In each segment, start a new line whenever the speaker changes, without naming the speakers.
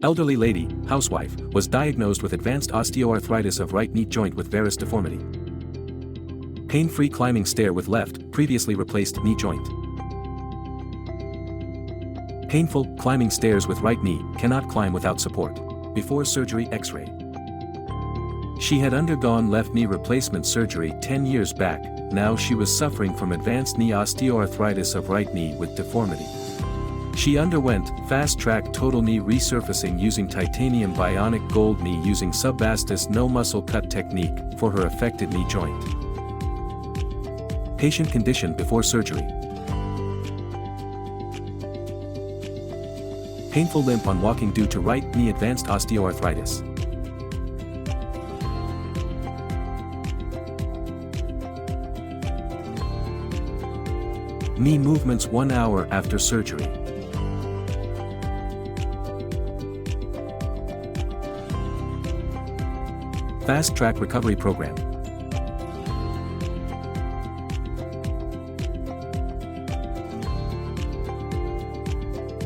Elderly lady, housewife, was diagnosed with advanced osteoarthritis of right knee joint with varus deformity. Pain-free climbing stair with left, previously replaced knee joint. Painful, climbing stairs with right knee, cannot climb without support. Before surgery X-ray. She had undergone left knee replacement surgery 10 years back, now she was suffering from advanced knee osteoarthritis of right knee with deformity. She underwent fast-track total knee resurfacing using titanium Bionic gold knee using subvastus no muscle cut technique for her affected knee joint. Patient condition before surgery. Painful limp on walking due to right knee advanced osteoarthritis. Knee movements 1 hour after surgery. Fast-track recovery program.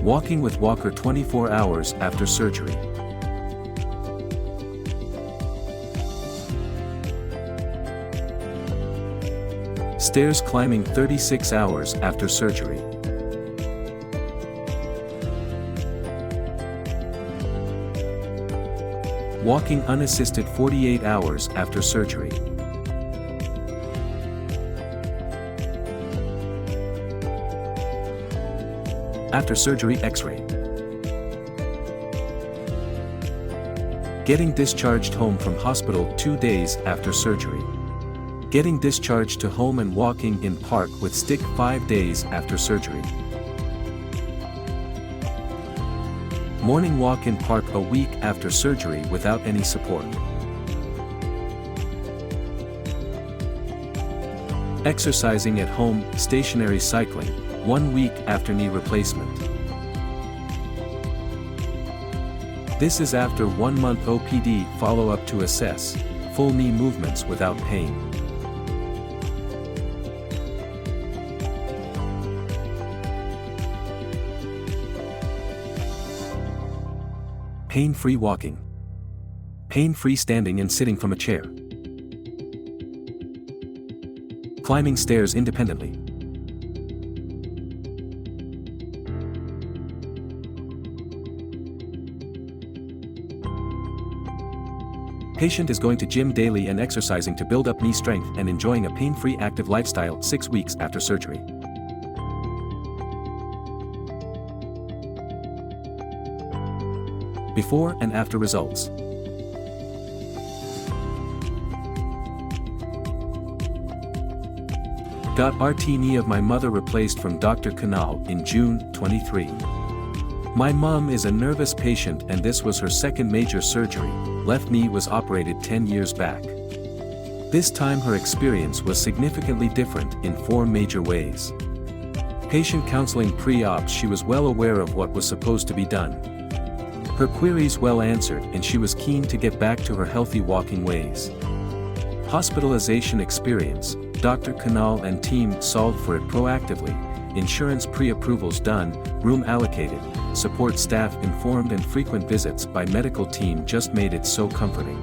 Walking with walker 24 hours after surgery. Stairs climbing 36 hours after surgery. Walking unassisted 48 hours after surgery. After surgery X-ray. Getting discharged home from hospital 2 days after surgery. Getting discharged to home and walking in park with stick 5 days after surgery. Morning walk in park a week after surgery without any support. Exercising at home, stationary cycling, 1 week after knee replacement. This is after 1 month OPD follow-up to assess full knee movements without pain. Pain-free walking. Pain-free standing and sitting from a chair. Climbing stairs independently. Patient is going to gym daily and exercising to build up knee strength and enjoying a pain-free active lifestyle 6 weeks after surgery. Before and after results. Got RT knee of my mother replaced from Dr. Kunal in June 23. My mom is a nervous patient and this was her second major surgery. Left knee was operated 10 years back. This time her experience was significantly different in 4 major ways. Patient counseling pre-op, she was well aware of what was supposed to be done. Her queries well answered and she was keen to get back to her healthy walking ways. Hospitalization experience, Dr. Kunal and team solved for it proactively, insurance pre-approvals done, room allocated, support staff informed and frequent visits by medical team just made it so comforting.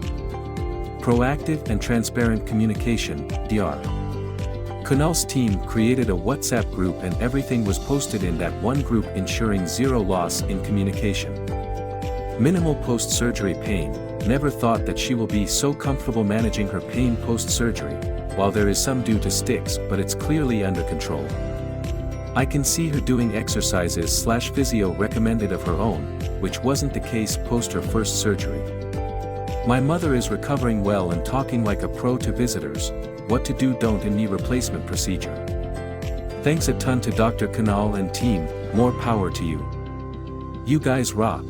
Proactive and transparent communication, Dr. Kunal's team created a WhatsApp group and everything was posted in that one group ensuring zero loss in communication. Minimal post-surgery pain, never thought that she will be so comfortable managing her pain post-surgery, while there is some due to sticks but it's clearly under control. I can see her doing exercises / physio recommended of her own, which wasn't the case post her first surgery. My mother is recovering well and talking like a pro to visitors, what to do don't in knee replacement procedure. Thanks a ton to Dr. Kunal and team, more power to you. You guys rock.